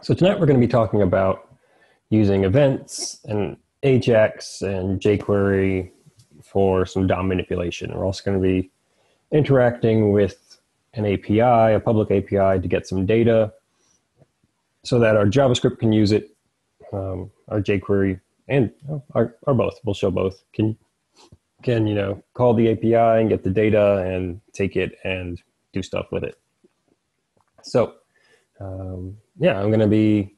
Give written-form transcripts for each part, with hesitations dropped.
So tonight we're going to be talking about using events and Ajax and jQuery for some DOM manipulation. We're also going to be interacting with an API, a public API, to get some data so that our JavaScript can use it, our jQuery, and our both. We'll show both. Can call the API and get the data and take it and do stuff with it. So yeah, I'm going to be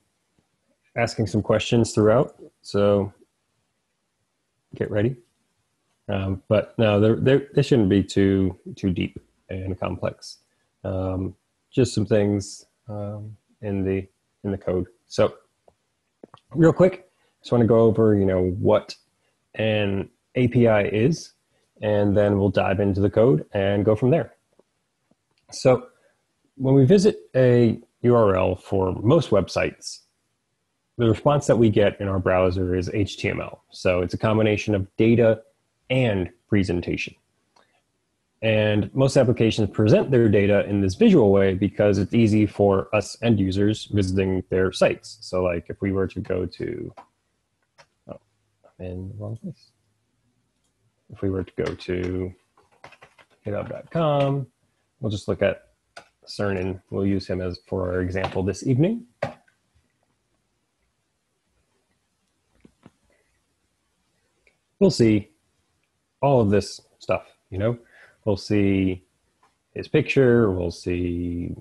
asking some questions throughout, so get ready. But no, they shouldn't be too deep and complex. Just some things in the code. So real quick, just want to go over what an API is, and then we'll dive into the code and go from there. So when we visit a URL for most websites, the response that we get in our browser is HTML. So it's a combination of data and presentation. And most applications present their data in this visual way because it's easy for us end users visiting their sites. So like if we were to go to, I'm in the wrong place. If we were to go to github.com, we'll just look at Cernan. We'll use him as for our example this evening. We'll see all of this stuff, We'll see his picture, we'll see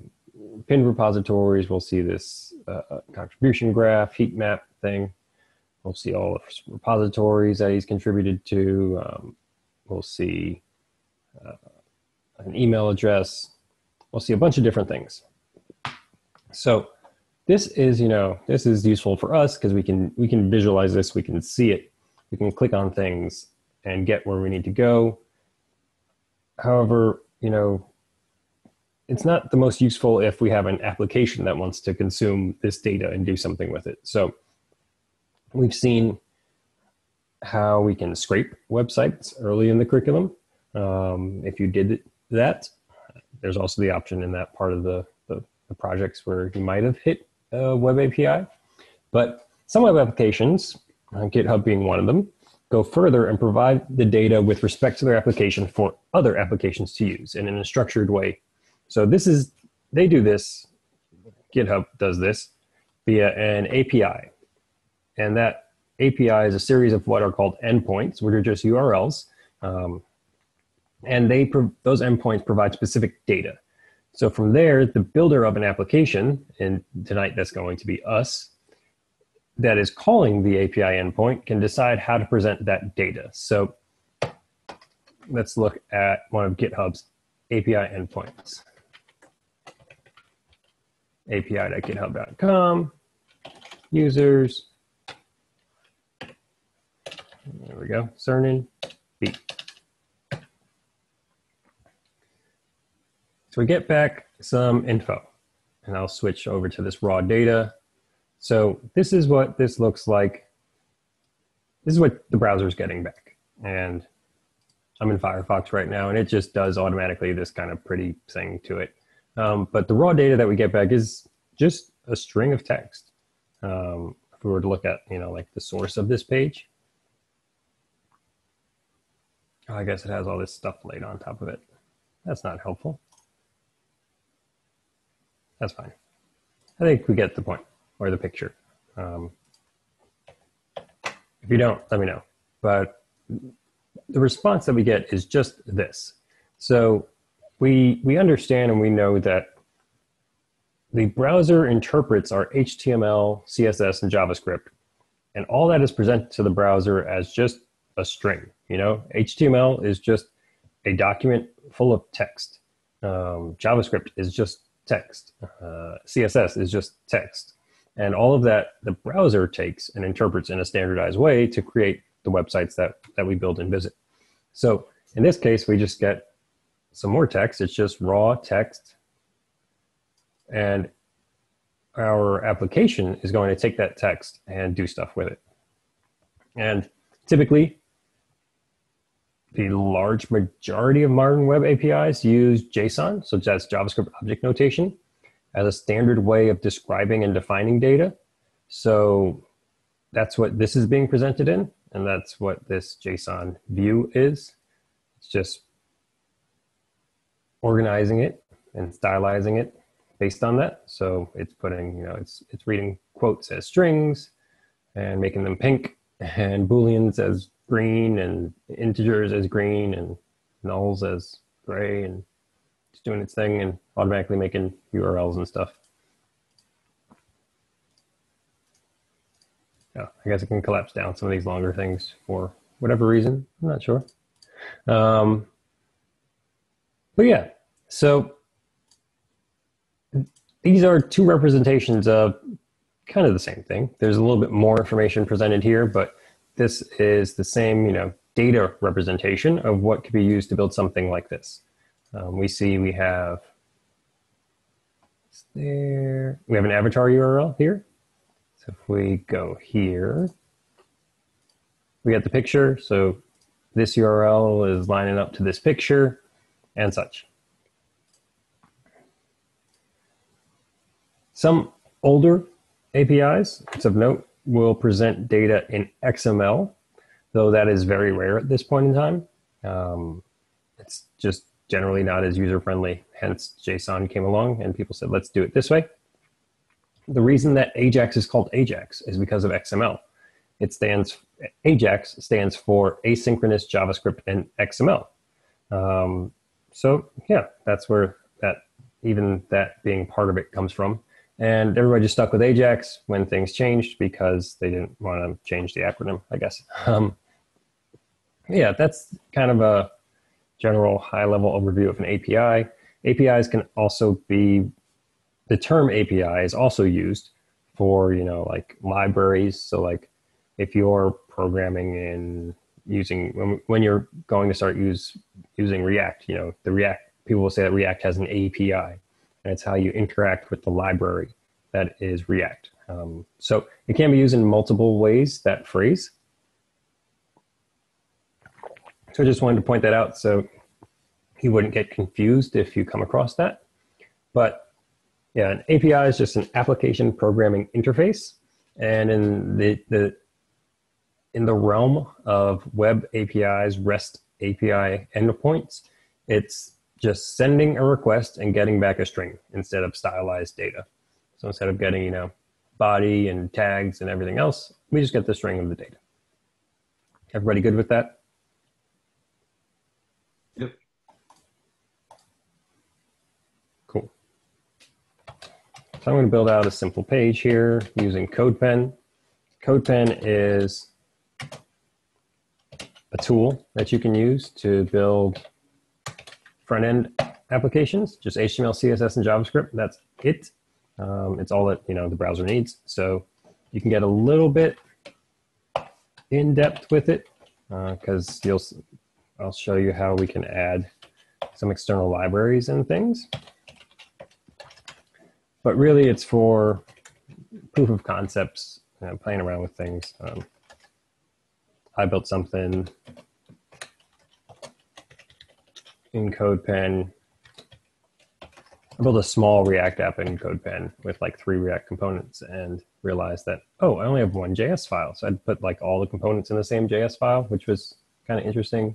pinned repositories, we'll see this contribution graph, heat map thing. We'll see all the repositories that he's contributed to. We'll see an email address. We'll see a bunch of different things. So this is, this is useful for us because we can visualize this, we can see it, we can click on things and get where we need to go. However, it's not the most useful if we have an application that wants to consume this data and do something with it. So we've seen how we can scrape websites early in the curriculum. If you did that, there's also the option in that part of the projects where you might have hit a web API. But some web applications, GitHub being one of them, go further and provide the data with respect to their application for other applications to use and in a structured way. So they do this, GitHub does this via an API. And that API is a series of what are called endpoints, which are just URLs. And those endpoints provide specific data. So from there, the builder of an application, and tonight that's going to be us, that is calling the API endpoint can decide how to present that data. So let's look at one of GitHub's API endpoints. api.github.com, users, there we go, Cernan, B. So we get back some info, and I'll switch over to this raw data. So this is what this looks like. This is what the browser is getting back. And I'm in Firefox right now, and it just does automatically this kind of pretty thing to it. But the raw data that we get back is just a string of text. If we were to look at, like the source of this page, I guess it has all this stuff laid on top of it. That's not helpful. That's fine. I think we get the point, or the picture. If you don't, let me know. But the response that we get is just this. So we understand and we know that the browser interprets our HTML, CSS, and JavaScript, and all that is presented to the browser as just a string. HTML is just a document full of text. JavaScript is just text. CSS is just text. And all of that the browser takes and interprets in a standardized way to create the websites that we build and visit. So in this case, we just get some more text. It's just raw text. And our application is going to take that text and do stuff with it. And typically, the large majority of modern web APIs use JSON, so that's JavaScript object notation. as a standard way of describing and defining data. So that's what this is being presented in, and that's what this JSON view is. It's just organizing it and stylizing it based on that. So it's putting, it's reading quotes as strings and making them pink, and Booleans as green, and integers as green, and nulls as gray, and just doing its thing and automatically making URLs and stuff. Yeah, I guess it can collapse down some of these longer things for whatever reason. I'm not sure. But yeah, so these are two representations of kind of the same thing. There's a little bit more information presented here, but this is the same, data representation of what could be used to build something like this. We have an avatar URL here. So if we go here, we get the picture. So this URL is lining up to this picture and such. Some older APIs, it's of note, will present data in XML, though that is very rare at this point in time. It's just generally not as user-friendly. Hence, JSON came along and people said, let's do it this way. The reason that Ajax is called Ajax is because of XML. Ajax stands for Asynchronous JavaScript and XML. So yeah, that's where that being part of it comes from. And everybody just stuck with Ajax when things changed because they didn't want to change the acronym, I guess. Yeah, that's kind of a general high-level overview of an API. APIs can also be, the term API is also used for, like libraries. So like if you're programming in when you're going to start using React, people will say that React has an API, and it's how you interact with the library that is React. So it can be used in multiple ways, that phrase. So I just wanted to point that out so you wouldn't get confused if you come across that. But yeah, an API is just an application programming interface. And in the realm of web APIs, REST API endpoints, it's just sending a request and getting back a string instead of stylized data. So instead of getting, body and tags and everything else, we just get the string of the data. Everybody good with that? Yep. Cool. So I'm going to build out a simple page here using CodePen. CodePen is a tool that you can use to build front-end applications, just HTML, CSS, and JavaScript. That's it. It's all that the browser needs. So you can get a little bit in depth with it because I'll show you how we can add some external libraries and things. But really, it's for proof of concepts, playing around with things. I built something in CodePen. I built a small React app in CodePen with like 3 React components and realized that, oh, I only have 1 JS file. So I'd put like all the components in the same JS file, which was kind of interesting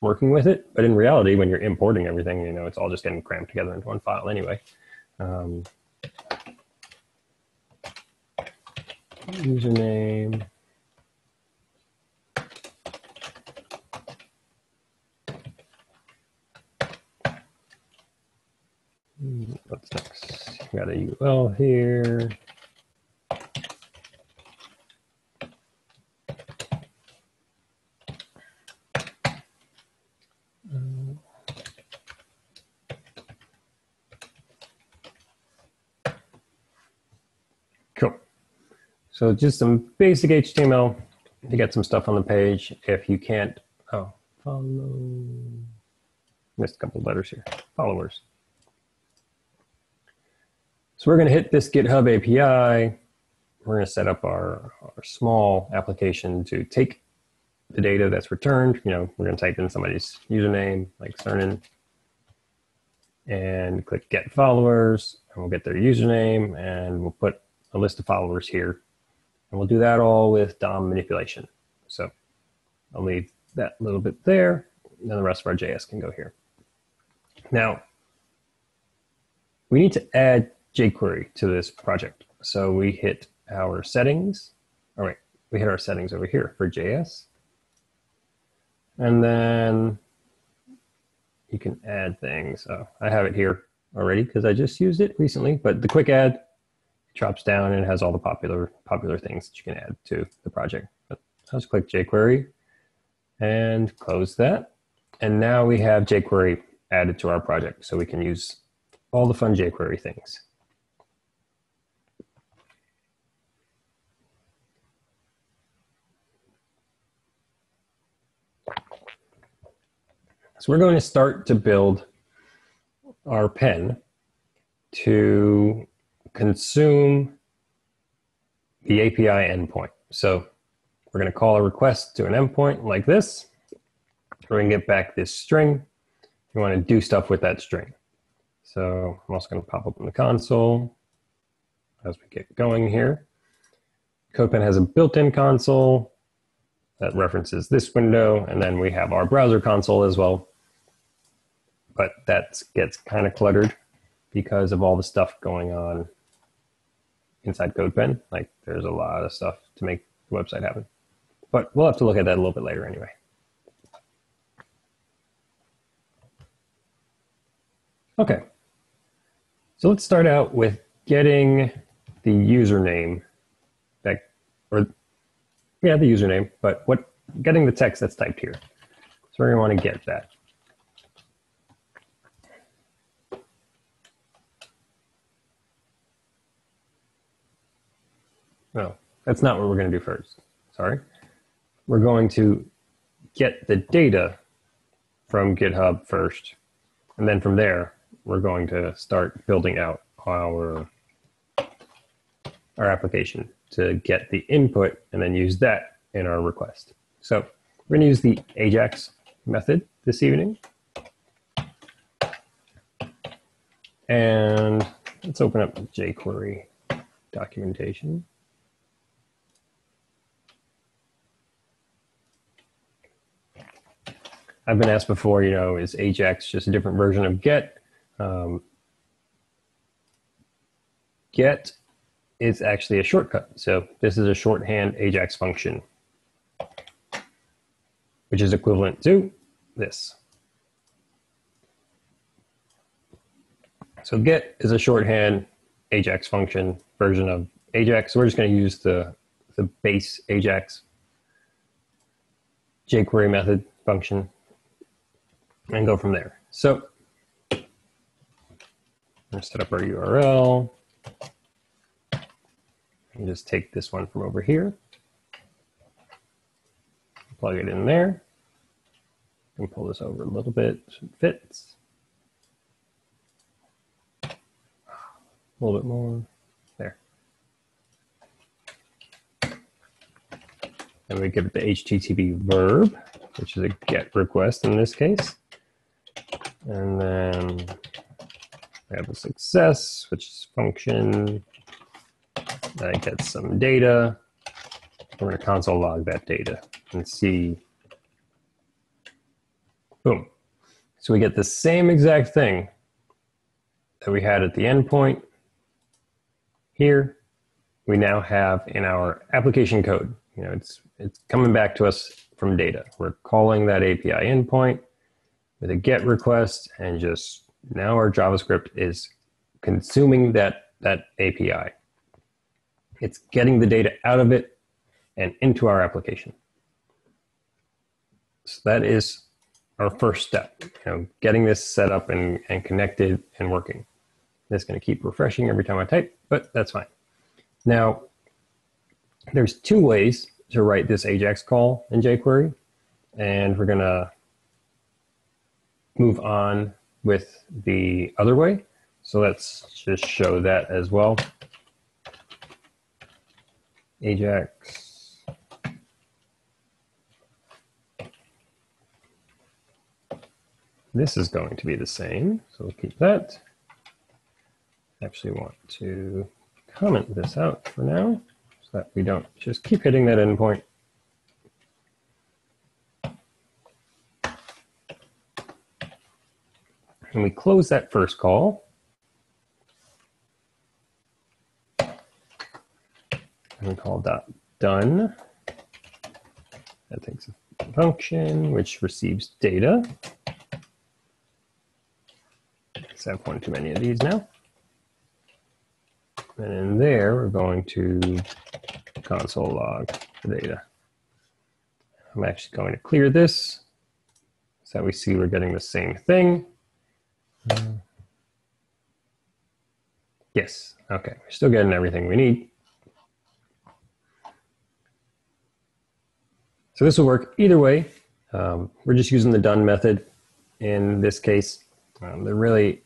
working with it. But in reality, when you're importing everything, it's all just getting crammed together into one file anyway. Username. What's next? Got a UL here. Cool. So just some basic HTML to get some stuff on the page. If you can't, missed a couple of letters here. Followers. So we're going to hit this GitHub API. We're going to set up our small application to take the data that's returned. We're going to type in somebody's username, like Cernan, and click Get Followers. and we'll get their username, and we'll put a list of followers here. And we'll do that all with DOM manipulation. So I'll leave that little bit there, and then the rest of our JS can go here. Now, we need to add jQuery to this project. So we hit our settings. All right, we hit our settings over here for JS. And then you can add things. Oh, I have it here already because I just used it recently, but the quick add drops down and it has all the popular things that you can add to the project. But I'll just click jQuery and close that. And now we have jQuery added to our project, so we can use all the fun jQuery things. So we're going to start to build our pen to consume the API endpoint. So we're going to call a request to an endpoint like this. We're going to get back this string. We want to do stuff with that string. So I'm also going to pop up in the console as we get going here. CodePen has a built-in console that references this window, and then we have our browser console as well. But that gets kind of cluttered because of all the stuff going on inside CodePen. Like, there's a lot of stuff to make the website happen. But we'll have to look at that a little bit later anyway. Okay, so let's start out with getting the username back, or yeah, the username, but getting the text that's typed here. So we're going to want to get that. No, that's not what we're going to do first. Sorry. We're going to get the data from GitHub first, and then from there, we're going to start building out our application to get the input and then use that in our request. So we're going to use the Ajax method this evening. And let's open up the jQuery documentation. I've been asked before, is Ajax just a different version of get? Get is actually a shortcut. So this is a shorthand Ajax function, which is equivalent to this. So get is a shorthand Ajax function version of Ajax. So we're just going to use the base Ajax jQuery method function and go from there. So I'm going to set up our URL and just take this one from over here, plug it in there, and pull this over a little bit so it fits. A little bit more there. And we give it the HTTP verb, which is a GET request in this case. And then we have a success, which is function that gets some data. We're going to console log that data and see. Boom. So we get the same exact thing that we had at the endpoint. Here, we now have in our application code. It's coming back to us from data. We're calling that API endpoint with a GET request, and just now our JavaScript is consuming that API. It's getting the data out of it and into our application. So that is our first step, getting this set up and connected and working. It's going to keep refreshing every time I type, but that's fine. Now, there's two ways to write this Ajax call in jQuery, and we're going to move on with the other way. So let's just show that as well. Ajax. This is going to be the same, so we'll keep that. actually want to comment this out for now so that we don't just keep hitting that endpoint. And we close that first call. And we call .done. That takes a function which receives data. I have one too many of these now. And in there, we're going to console log the data. I'm actually going to clear this so that we see we're getting the same thing. Yes, okay, we're still getting everything we need. So this will work either way. We're just using the done method in this case. There really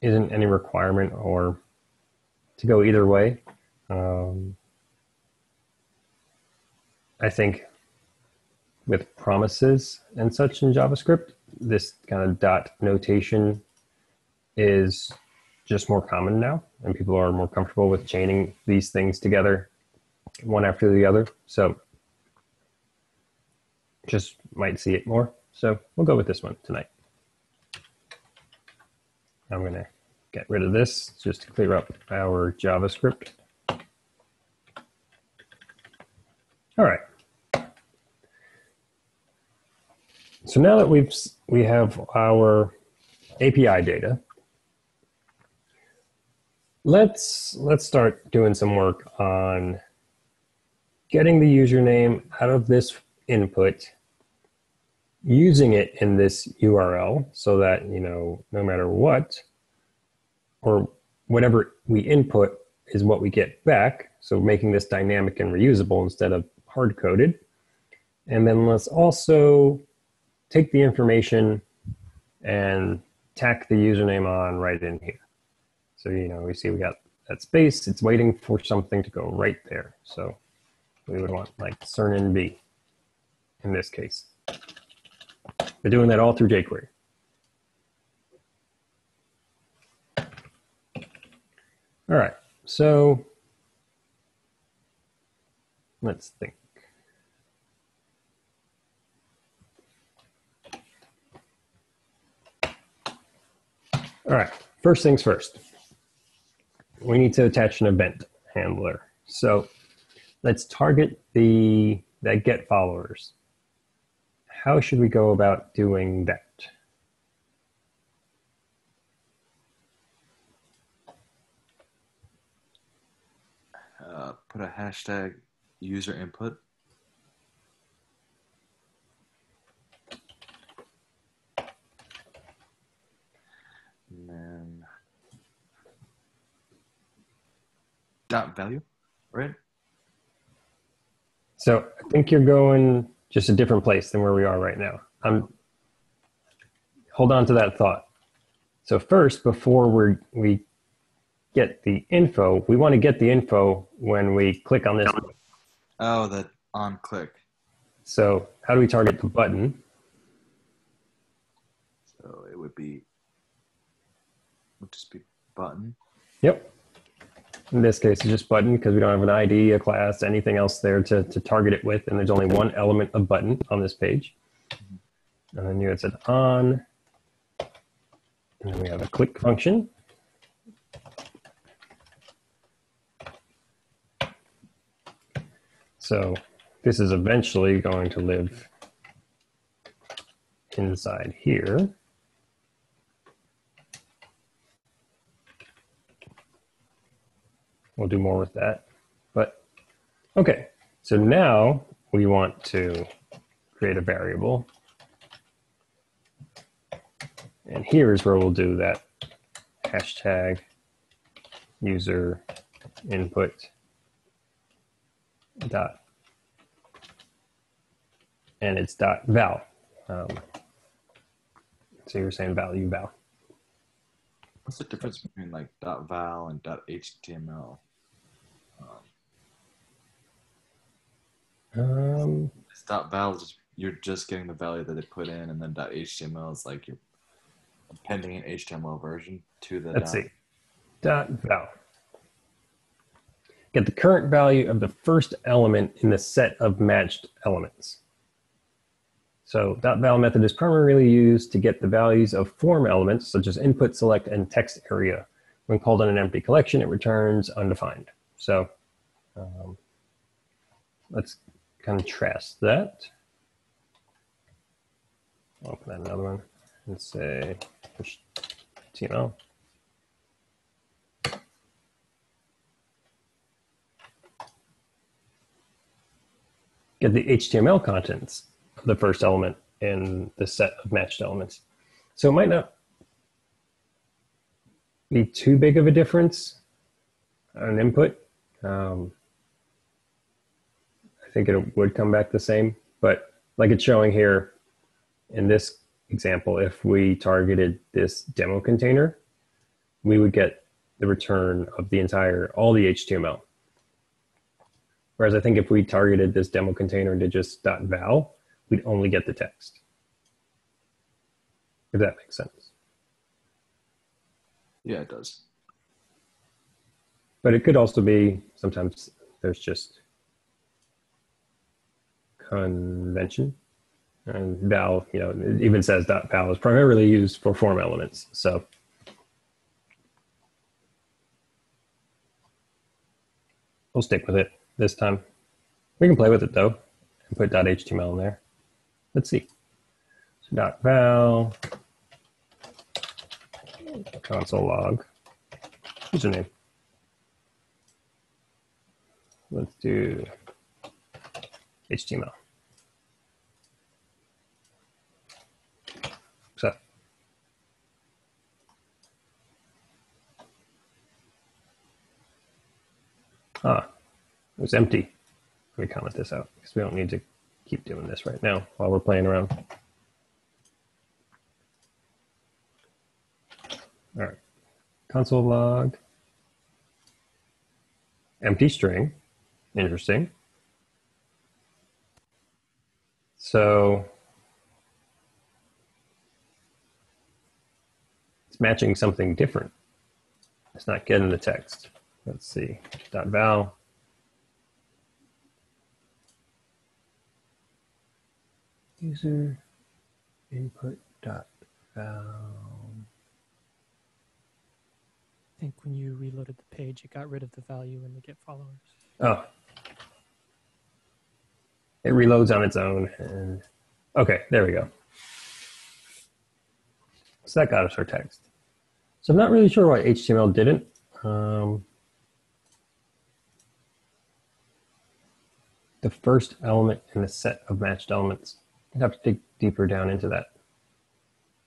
isn't any requirement or to go either way. I think with promises and such in JavaScript, this kind of dot notation is just more common now, and people are more comfortable with chaining these things together one after the other. So just might see it more. So we'll go with this one tonight. I'm going to get rid of this just to clear up our JavaScript. All right. So now that we have our API data, let's start doing some work on getting the username out of this input, using it in this URL so that, you know, no matter what, or whatever we input is what we get back. So making this dynamic and reusable instead of hard-coded. And then let's also take the information and tack the username on right in here. So, you know, we see we got that space, it's waiting for something to go right there. So we would want like cernin B in this case. We're doing that all through jQuery. All right, so let's think. All right, first things first. We need to attach an event handler. So let's target that get followers. How should we go about doing that? Put a hashtag user input. And then dot value, right? So I think you're going just a different place than where we are right now. Hold on to that thought. So first, before we get the info, we want to get the info when we click on this. Oh, that on click. So how do we target the button? So it would just be button. Yep. In this case, it's just button because we don't have an ID, a class, anything else there to target it with. And there's only one element of button on this page. And then you had said on. And then we have a click function. So this is eventually going to live inside here. We'll do more with that. But okay, so now we want to create a variable. And here's where we'll do that hashtag user input dot, and it's dot val. So you're saying value val. What's the difference between like dot val and dot html? It's dot val is you're just getting the value that they put in, and then dot html is like you're appending an HTML version to the. Let's see. dot val. Get the current value of the first element in the set of matched elements. So .val method is primarily used to get the values of form elements such as input, select, and text area. When called on an empty collection, it returns undefined. So let's contrast that. I'll open that another one and say HTML. Get the HTML contents of the first element in the set of matched elements. So it might not be too big of a difference on input. I think it would come back the same, but like it's showing here in this example, if we targeted this demo container, we would get the return of all the HTML. Whereas I think if we targeted this demo container and did just .val, we'd only get the text. If that makes sense. Yeah, it does. But it could also be, sometimes there's just convention. And val, it even says .val is primarily used for form elements. So we'll stick with it this time. We can play with it though and put .html in there. Let's see. So .val, console log, username. Let's do HTML. So it was empty. Let me comment this out because we don't need to keep doing this right now while we're playing around. All right, console log, empty string, interesting. So it's matching something different. It's not getting the text. Let's see, .val. User input .val. I think when you reloaded the page, it got rid of the value in the get followers. Oh. It reloads on its own. And okay, there we go. So that got us our text. So I'm not really sure why HTML didn't. The first element in the set of matched elements. I'd have to dig deeper down into that.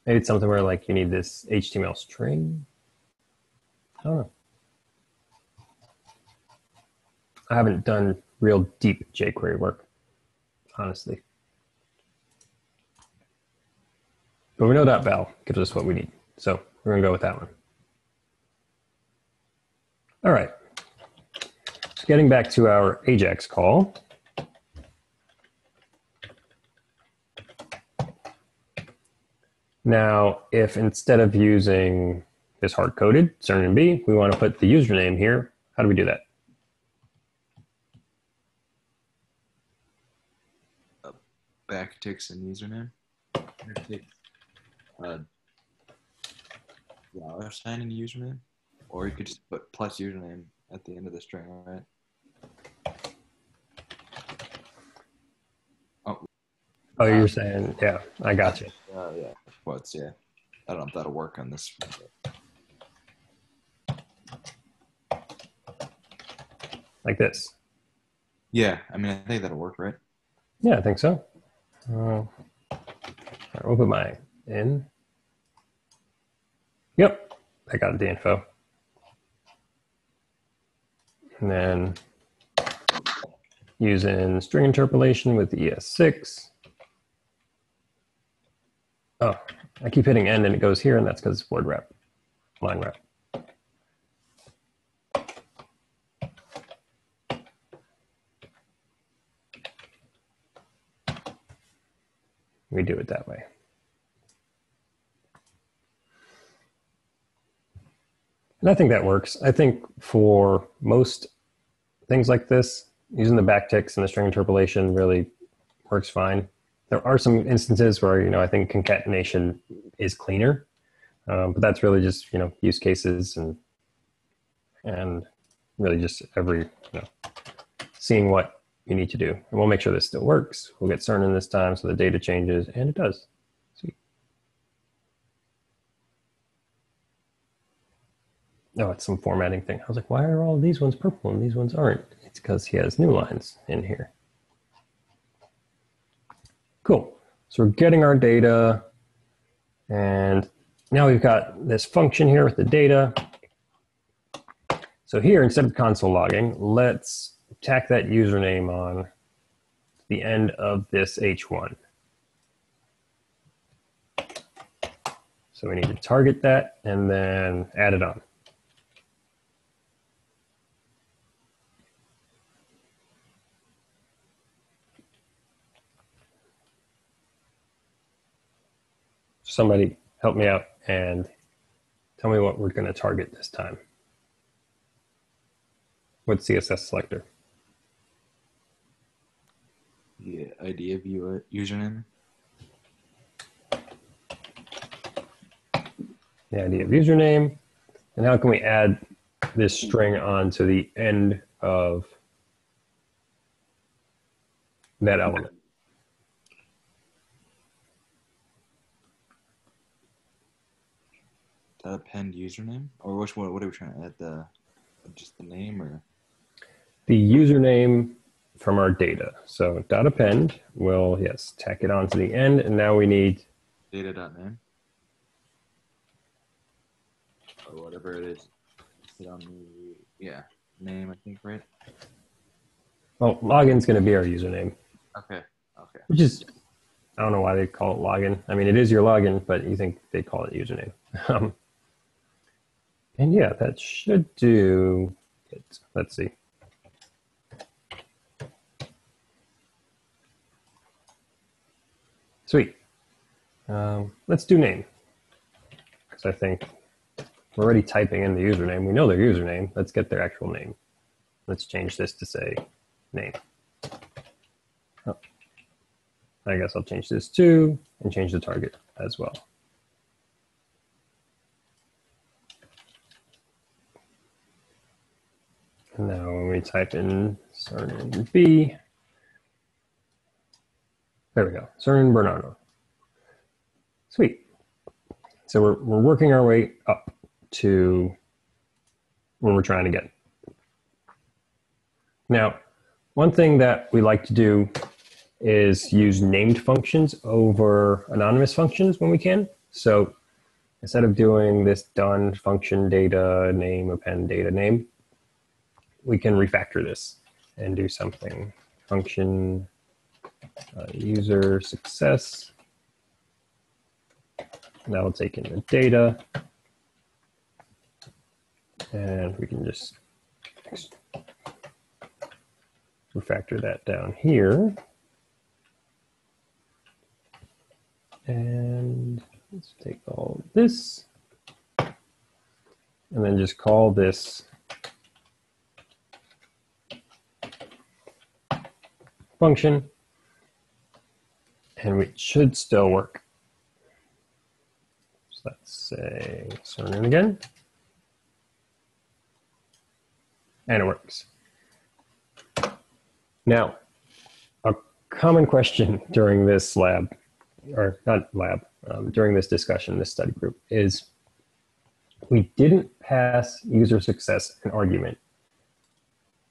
Maybe it's something where like you need this HTML string. I don't know. I haven't done real deep jQuery work, honestly. But we know .val gives us what we need. So we're gonna go with that one. All right. So getting back to our Ajax call. Now, if instead of using this hard-coded surname B, we want to put the username here, how do we do that? Backticks and username. $sign in username, or you could just put plus username at the end of the string, right? Oh, you're saying, yeah, I got you. Yeah, quotes, yeah. I don't know if that'll work on this. Like this. Yeah, I mean, I think that'll work, right? Yeah, I think so. All right, we'll put my in. Yep, I got the info. And then using string interpolation with ES6. Oh, I keep hitting end and it goes here, and that's because it's word wrap, line wrap. We do it that way. And I think that works. I think for most things like this, using the backticks and the string interpolation really works fine. There are some instances where, I think concatenation is cleaner, but that's really just, use cases and really just seeing what you need to do. And we'll make sure this still works. We'll get certain this time so the data changes, and it does. Sweet. Oh, it's some formatting thing. I was like, why are all these ones purple and these ones aren't? It's because he has new lines in here. Cool. So we're getting our data, and now we've got this function here with the data. So here, instead of console logging, let's tack that username on the end of this H1. So we need to target that and then add it on. Somebody help me out and tell me what we're going to target this time. What CSS selector? Yeah, ID of username. The ID of username. And how can we add this string onto the end of that element? Append username, or which one? What are we trying to add? Just the name, or the username from our data. So .append will, yes, tack it onto the end, and now we need data.name or whatever it is. Sit on the name, I think, right? Well, login's going to be our username. Okay. Which is, I don't know why they call it login. I mean, it is your login, but you think they call it username. And yeah, that should do it. Let's see. Sweet. Let's do name. Because I think we're already typing in the username. We know their username. Let's get their actual name. Let's change this to say name. Oh. I guess I'll change this too and change the target as well. And now when we type in surname B, there we go, surname Bernardo. Sweet. So we're working our way up to where we're trying to get. Now, one thing that we like to do is use named functions over anonymous functions when we can. So instead of doing this done function data name append data name, we can refactor this and do something function user success. And that'll take in the data, and we can just refactor that down here. And let's take all this and then just call this function, and it should still work. So let's say surname again, and it works. Now, a common question during this lab, or not lab, during this discussion, this study group, is we didn't pass user success an argument.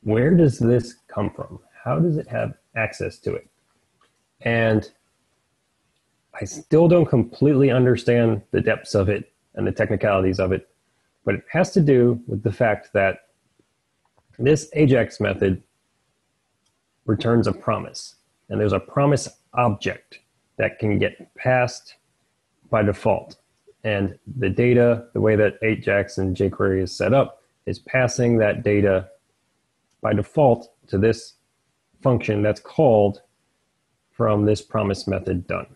Where does this come from? How does it have access to it? And I still don't completely understand the depths of it and the technicalities of it, but it has to do with the fact that this Ajax method returns a promise, and there's a promise object that can get passed by default. And the data, the way that Ajax and jQuery is set up, is passing that data by default to this function that's called from this promise method done.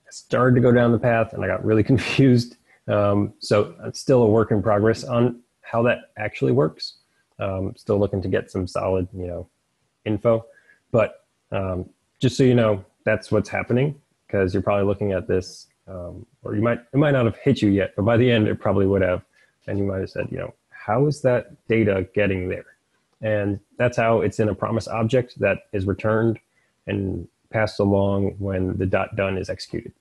I started to go down the path and I got really confused So it's still a work in progress on how that actually works. Still looking to get some solid, info, but just so you know, that's what's happening, because you're probably looking at this, or it might not have hit you yet, but by the end it probably would have, and you might have said, how is that data getting there? And that's how it's in a promise object that is returned and passed along when the .done is executed.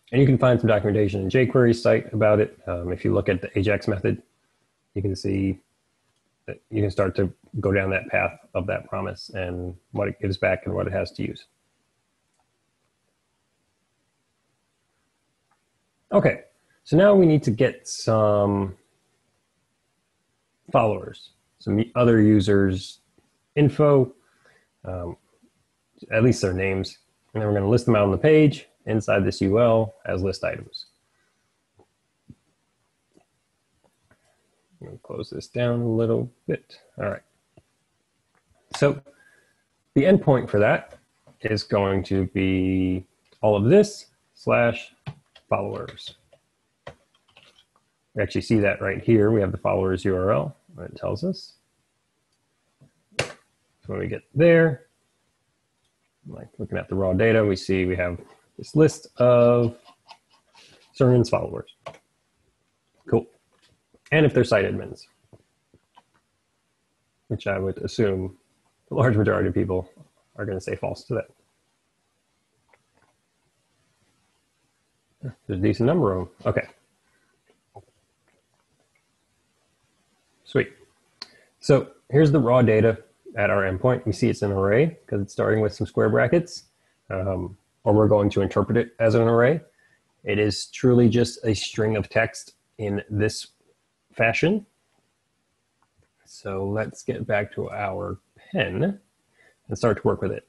And you can find some documentation in jQuery's site about it. If you look at the Ajax method, you can see that you can start to go down that path of that promise and what it gives back and what it has to use. Okay, so now we need to get some followers, some other users' info, at least their names, and then we're going to list them out on the page inside this UL as list items. I'm going to close this down a little bit. All right. So the endpoint for that is going to be all of this / followers. We actually see that right here. We have the followers URL that tells us. So when we get there, like looking at the raw data, we see we have this list of Cernan's followers. Cool. And if they're site admins, which I would assume the large majority of people are going to say false to that. There's a decent number of them. Okay. Sweet. So here's the raw data at our endpoint. We see it's an array because it's starting with some square brackets, or we're going to interpret it as an array. It is truly just a string of text in this fashion. So let's get back to our pen and start to work with it.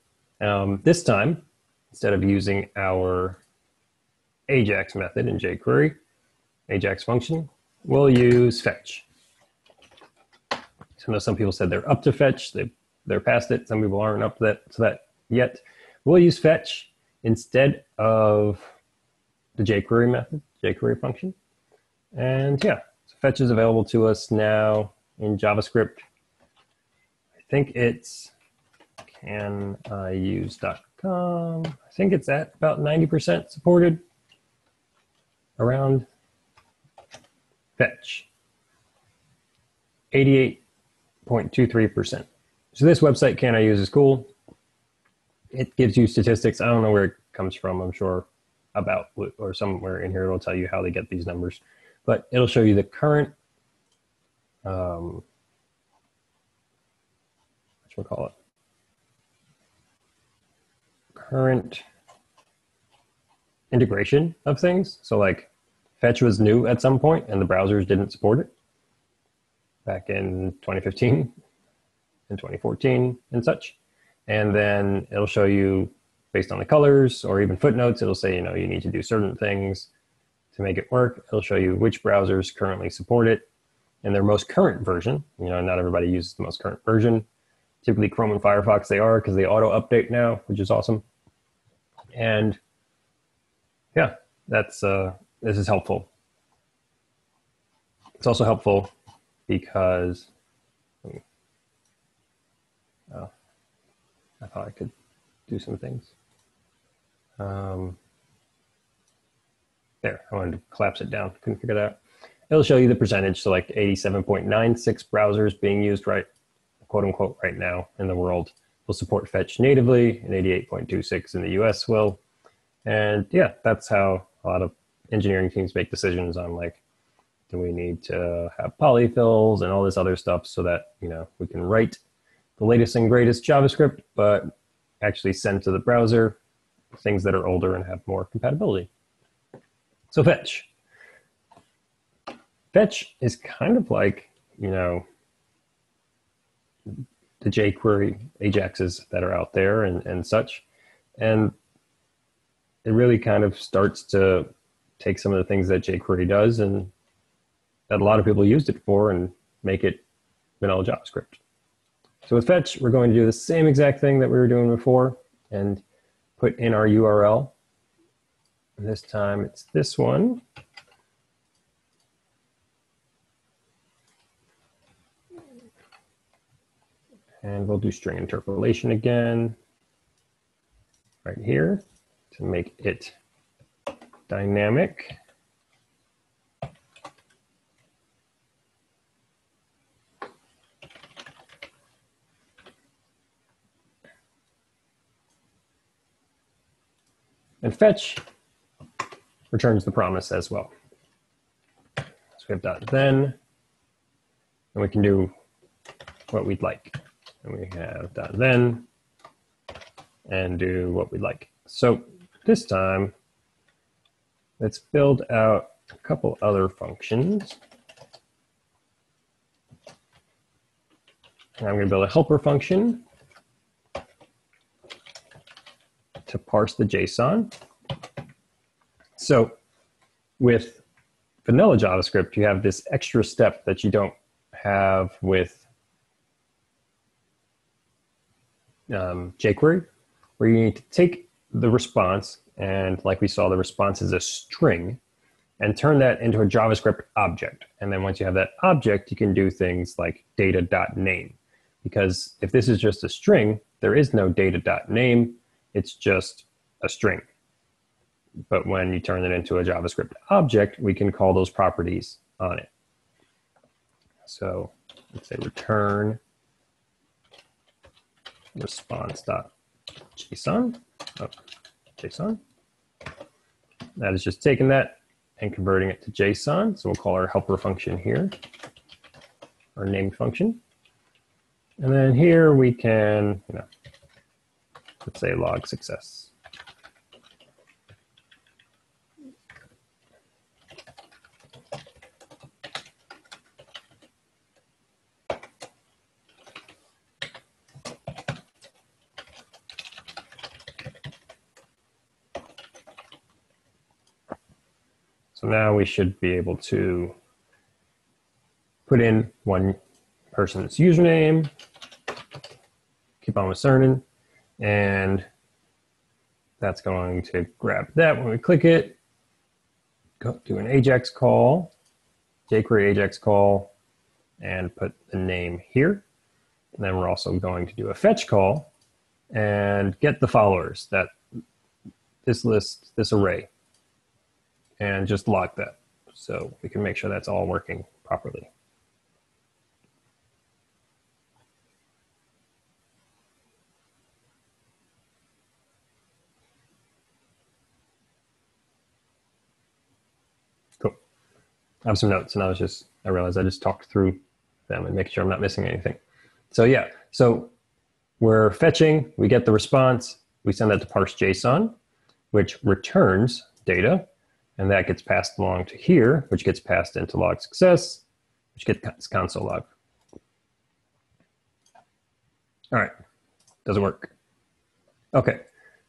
This time, instead of using our Ajax method in jQuery, Ajax function, we'll use fetch. So I know some people said they're up to fetch, they're past it. Some people aren't up to that yet. We'll use fetch instead of the jQuery method, jQuery function. And yeah, so fetch is available to us now in JavaScript. I think it's caniuse.com. I think it's at about 90% supported around fetch. 88.23%. So this website, Can I Use, is cool. It gives you statistics. I don't know where it comes from. I'm sure about, or somewhere in here it'll tell you how they get these numbers. But it'll show you the current, current integration of things. So like fetch was new at some point and the browsers didn't support it back in 2015 and 2014 and such. And then it'll show you based on the colors or even footnotes, it'll say, you need to do certain things to make it work. It'll show you which browsers currently support it in their most current version. Not everybody uses the most current version. Typically Chrome and Firefox, they are, because they auto update now, which is awesome. And yeah, this is helpful. It's also helpful because, I thought I could do some things. There, I wanted to collapse it down, couldn't figure that out. It'll show you the percentage, so like 87.96 browsers being used quote unquote, right now in the world will support fetch natively, and 88.26 in the US will. And yeah, that's how a lot of engineering teams make decisions on like, do we need to have polyfills and all this other stuff so that, we can write the latest and greatest JavaScript, but actually send to the browser things that are older and have more compatibility. So fetch. Fetch is kind of like, the jQuery Ajaxes that are out there and such. And it really kind of starts to take some of the things that jQuery does and that a lot of people used it for and make it vanilla JavaScript. So with fetch, we're going to do the same exact thing that we were doing before and put in our URL. And this time it's this one. And we'll do string interpolation again right here to make it dynamic. And fetch returns the promise as well. So we have .then, and we can do what we'd like. And we have .then, and do what we'd like. So this time, let's build out a couple other functions. And I'm going to build a helper function to parse the JSON. So with vanilla JavaScript, you have this extra step that you don't have with jQuery, where you need to take the response, and like we saw, the response is a string, and turn that into a JavaScript object. And then once you have that object, you can do things like data.name. Because if this is just a string, there is no data.name. It's just a string. But when you turn it into a JavaScript object, we can call those properties on it. So let's say return response.json. JSON. That is just taking that and converting it to JSON. So we'll call our helper function here, our named function. And then here we can, let's say log success. So now we should be able to put in one person's username, keep on with certain, and that's going to grab that when we click it, go do an Ajax call, jQuery Ajax call, and put the name here. And then we're also going to do a fetch call and get the followers, that this list, this array, and just log that so we can make sure that's all working properly. Cool. I have some notes, and I realized I just talked through them and making sure I'm not missing anything. So yeah, so we're fetching, we get the response, we send that to parse JSON, which returns data, and that gets passed along to here, which gets passed into log success, which gets console log. All right, does it work? Okay,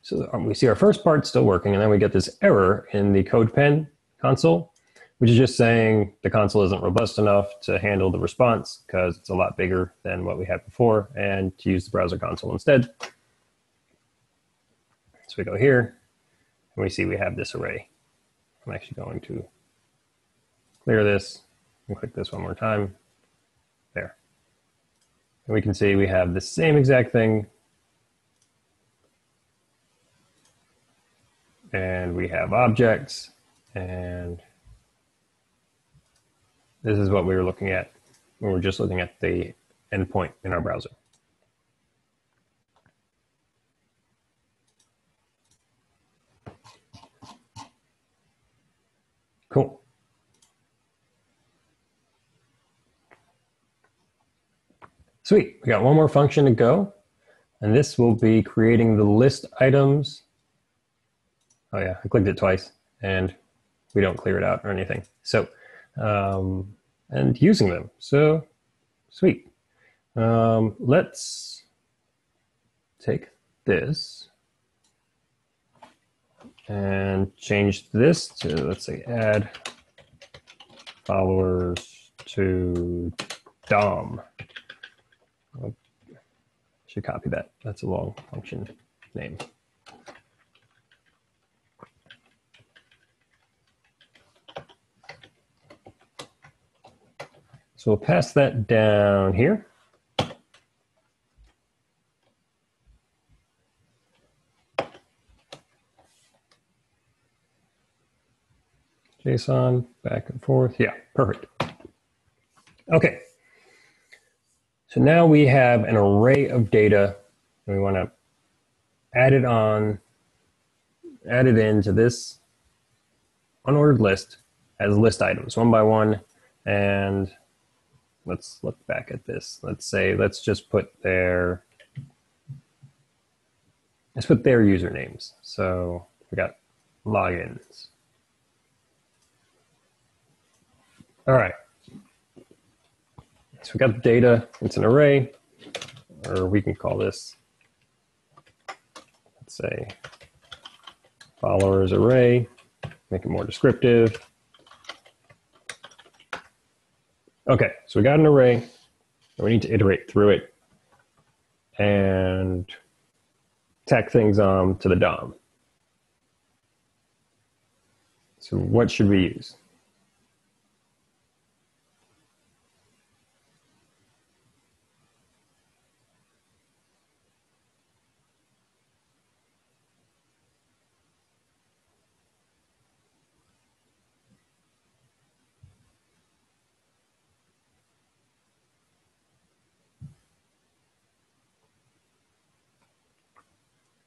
so we see our first part still working, and then we get this error in the CodePen console, which is just saying the console isn't robust enough to handle the response because it's a lot bigger than what we had before, and to use the browser console instead. So we go here, and we see we have this array. I'm actually going to clear this and click this one more time. There. And we can see we have the same exact thing. And we have objects, and this is what we were looking at when we were just looking at the endpoint in our browser. Cool. Sweet, we got one more function to go, and this will be creating the list items. Oh yeah, I clicked it twice, and we don't clear it out or anything. So, and using them, so sweet. Let's take this and change this to, let's say, add followers to DOM. Should copy that. That's a long function name. So we'll pass that down here. JSON, back and forth. Yeah, perfect. Okay. So now we have an array of data, and we want to add it into this unordered list as list items, one by one. And let's look back at this. Let's just put let's put their usernames. So we got logins. All right. So we got the data, it's an array, or we can call this, let's say, followers array, make it more descriptive. Okay, so we got an array, and we need to iterate through it and tack things on to the DOM. So what should we use?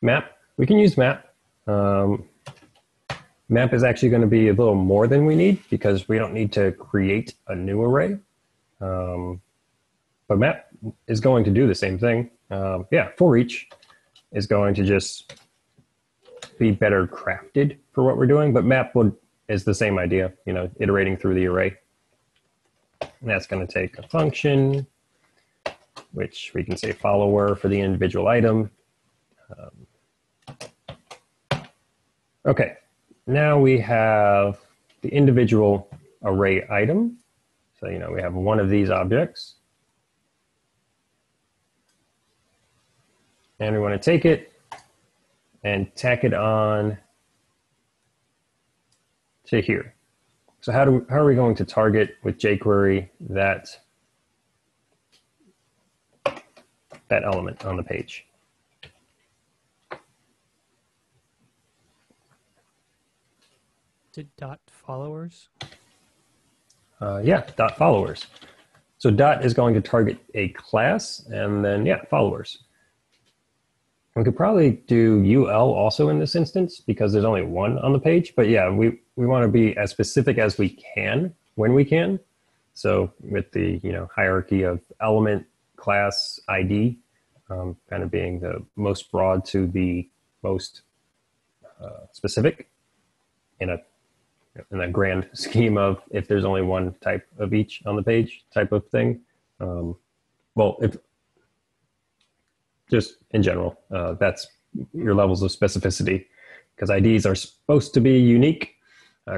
Map, we can use map. Map is actually going to be a little more than we need because we don't need to create a new array. But map is going to do the same thing. Yeah, for each is going to just be better crafted for what we're doing, but map is the same idea, iterating through the array. And that's going to take a function, which we can say follower for the individual item. Okay, now we have the individual array item. So, we have one of these objects. And we want to take it and tack it on to here. So how are we going to target with jQuery that element on the page? Did dot followers? Yeah, dot followers. So dot is going to target a class, and then yeah, followers. We could probably do UL also in this instance because there's only one on the page. But yeah, we want to be as specific as we can when we can. So with the hierarchy of element, class, ID, kind of being the most broad to the most specific in a grand scheme of if there's only one type of each on the page type of thing. Well, if just in general, that's your levels of specificity because IDs are supposed to be unique.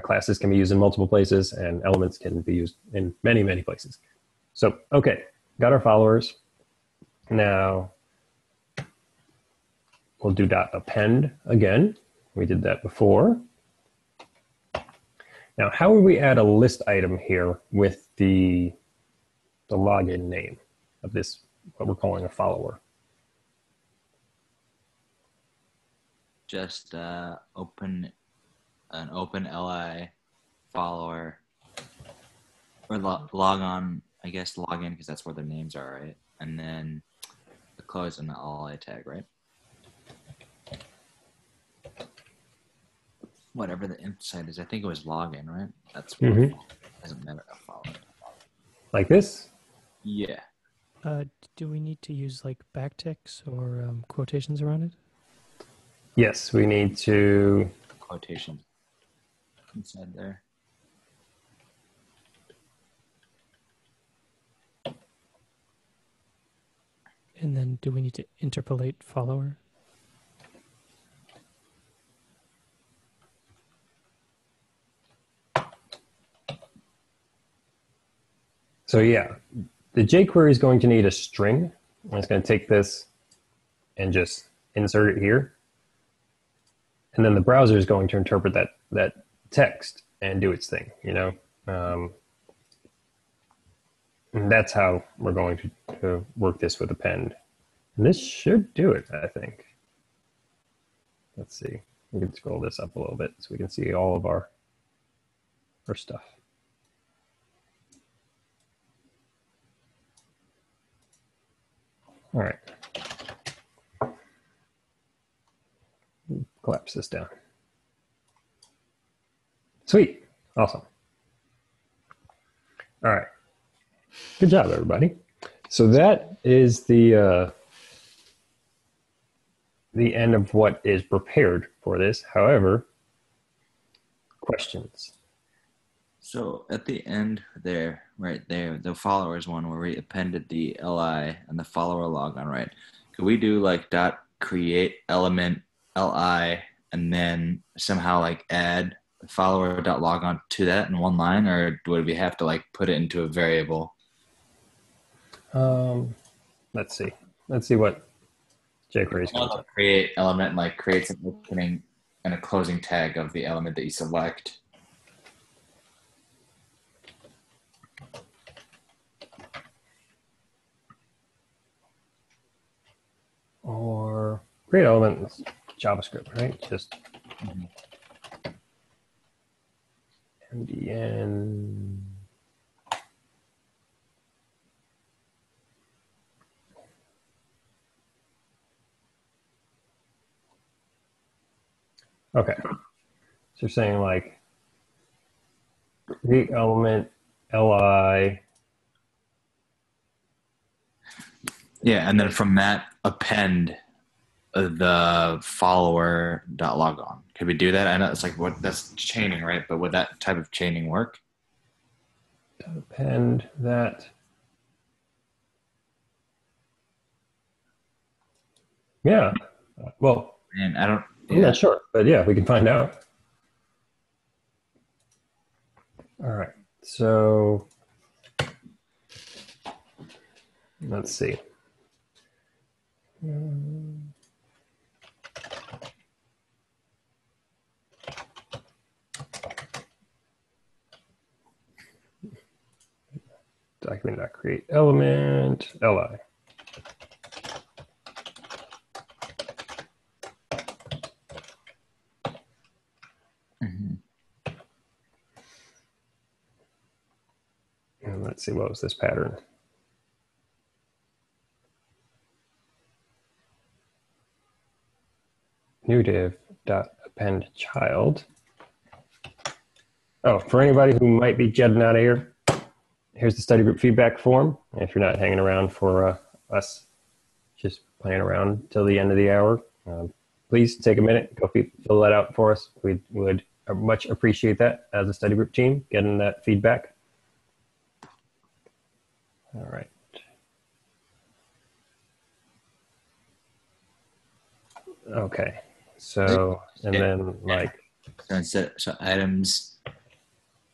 Classes can be used in multiple places and elements can be used in many, many places. So, okay, got our followers. Now we'll do dot append again. We did that before. Now, how would we add a list item here with the login name of this, what we're calling a follower? Just open an open li follower or log on, I guess log in because that's where their names are, right? And then the close and the li tag, right? Whatever the imp site is, I think it was login, right? That's what doesn't matter a follower. Like this? Yeah. Do we need to use like backticks or quotations around it? Yes, we need to Quotations inside there. And then do we need to interpolate follower? So yeah, the jQuery is going to need a string. And it's going to take this and just insert it here. And then the browser is going to interpret that text and do its thing, you know? And that's how we're going to work this with append. And this should do it, I think. Let's see. We can scroll this up a little bit so we can see all of our stuff. All right. Collapse this down. Sweet. Awesome. All right. Good job, everybody. So that is the end of what is prepared for this. However, questions? So at the end there, right there, the followers one where we appended the li and the follower logon, right? Could we do like dot create element li and then somehow like add follower dot logon to that in one line, or would we have to like put it into a variable? Let's see. Let's see what jQuery is going to create element like creates an opening and a closing tag of the element that you select. Or create element is JavaScript, right? Just MDN. Okay. So you're saying like create element li. Yeah, and then from that append the follower dot logon. Could we do that? I know it's like that's chaining, right? But would that type of chaining work? Append that. Yeah. Well, and I don't. I'm not sure, but yeah, we can find out. All right. So let's see. Document.create element li. And let's see, what was this pattern? New div dot append child. Oh, for anybody who might be jetting out of here, here's the study group feedback form. If you're not hanging around for us just playing around till the end of the hour, please take a minute, go fill that out for us. We would much appreciate that as a study group team, getting that feedback. All right. Okay. So, and then like so items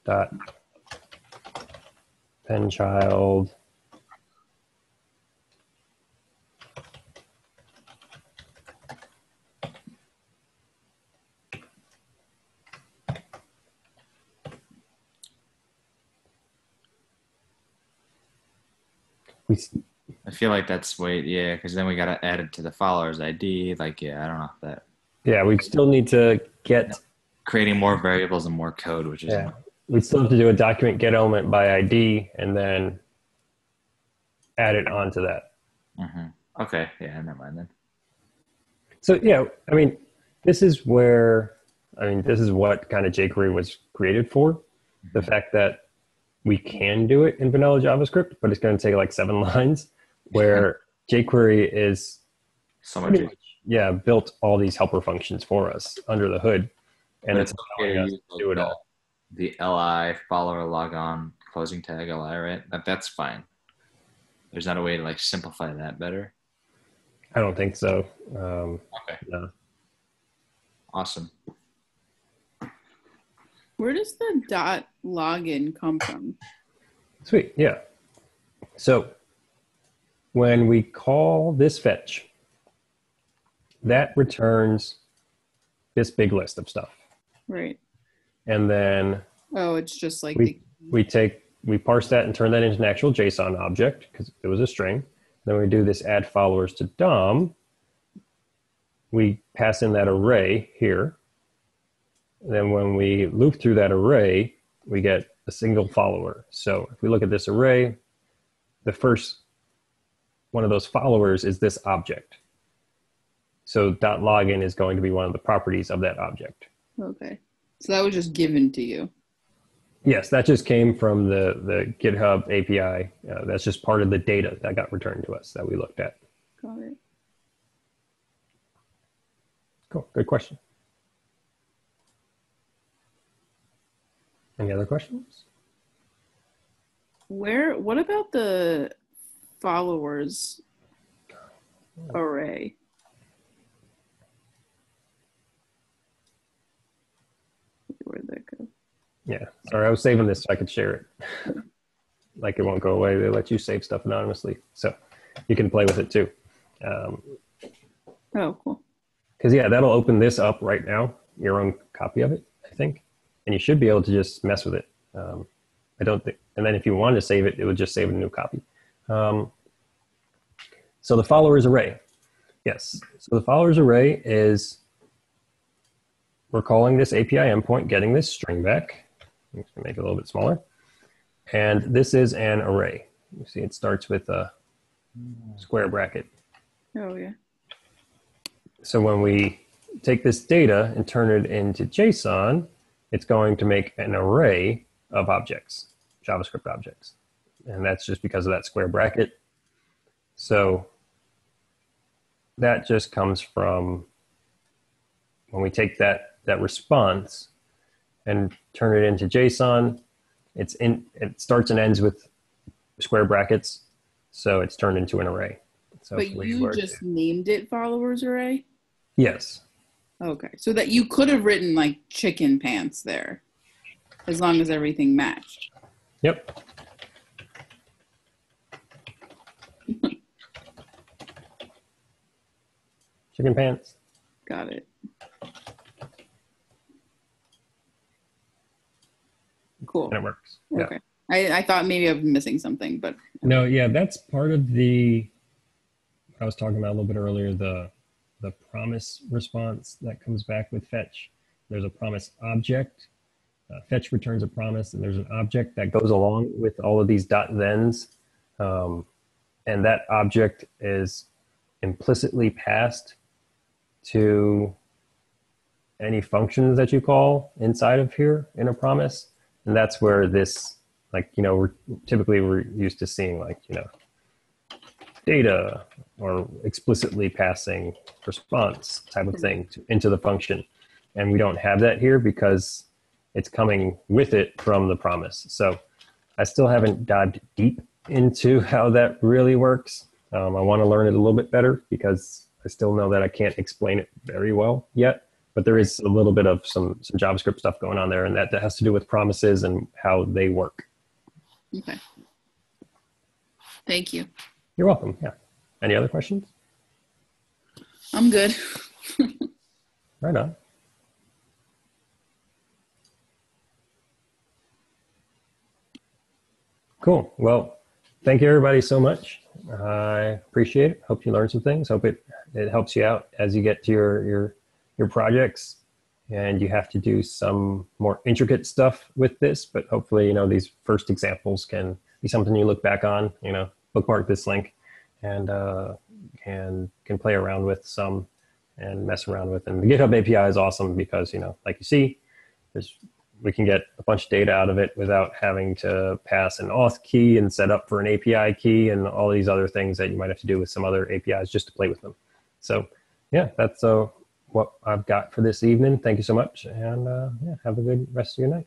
dot pen child I feel like that's because then we got to add it to the follower's ID. Like, I don't know if that. Yeah, we still need to get creating more variables and more code, which is we still have to do a document get element by ID and then add it onto that. Okay, never mind then. So yeah, I mean, this is what kind of jQuery was created for. The fact that we can do it in vanilla JavaScript, but it's going to take like 7 lines, where jQuery is so much. Built all these helper functions for us under the hood, and it's allowing us to do it all. The li follower logon closing tag li, right? That's fine. There's not a way to like simplify that better. I don't think so. Okay. No. Awesome. Where does the dot login come from? Sweet, yeah. So when we call this fetch, that returns this big list of stuff. Right. And then Oh, it's just like we parse that and turn that into an actual JSON object because it was a string. Then we do this add followers to DOM. We pass in that array here. And then when we loop through that array, we get a single follower. So if we look at this array, the first one of those followers is this object. So .login is going to be one of the properties of that object. Okay. So that was just given to you. Yes, that just came from the GitHub API. That's just part of the data that got returned to us that we looked at. Got it. Cool, good question. Any other questions? What about the followers array? Where'd that go? Yeah, sorry, I was saving this so I could share it. Like it won't go away. They let you save stuff anonymously. So you can play with it too. Oh, cool. Because yeah, that'll open this up right now, your own copy of it, I think. And you should be able to just mess with it. I don't think, and then if you wanted to save it, it would just save a new copy. So the followers array. Yes, so the followers array is, we're calling this API endpoint, getting this string back. I'm just gonna make it a little bit smaller. And this is an array. You see it starts with a square bracket. Oh, yeah. So when we take this data and turn it into JSON, it's going to make an array of objects, JavaScript objects. And that's just because of that square bracket. So that just comes from when we take that response and turn it into JSON, it starts and ends with square brackets. So it's turned into an array. So But you just named it followers array? Yes. Okay. So that you could have written like chicken pants there as long as everything matched. Yep. Chicken pants. Got it. Cool. And it works. Yeah. Okay. I thought maybe I was missing something, but No, yeah, that's part of I was talking about a little bit earlier, the promise response that comes back with fetch. There's a promise object. Fetch returns a promise, and there's an object that goes along with all of these .thens. And that object is implicitly passed to any functions that you call inside of here in a promise. And that's where this, like, we're used to seeing, like, data or explicitly passing response type of thing into the function. And we don't have that here because it's coming with it from the promise. So I still haven't dived deep into how that really works. I want to learn it a little bit better because I still know that I can't explain it very well yet. But there is a little bit of some JavaScript stuff going on there, and that has to do with promises and how they work. okay. Thank you. You're welcome. Yeah. Any other questions? I'm good. Right on. Cool. Well, thank you everybody so much. I appreciate it. Hope you learned some things. Hope it helps you out as you get to your projects and you have to do some more intricate stuff with this, but hopefully, these first examples can be something you look back on, bookmark this link and can play around with some and mess around with. And the GitHub API is awesome because, like you see, we can get a bunch of data out of it without having to pass an auth key and set up for an API key and all these other things that you might have to do with some other APIs just to play with them. So yeah, that's what I've got for this evening. Thank you so much. And yeah, have a good rest of your night.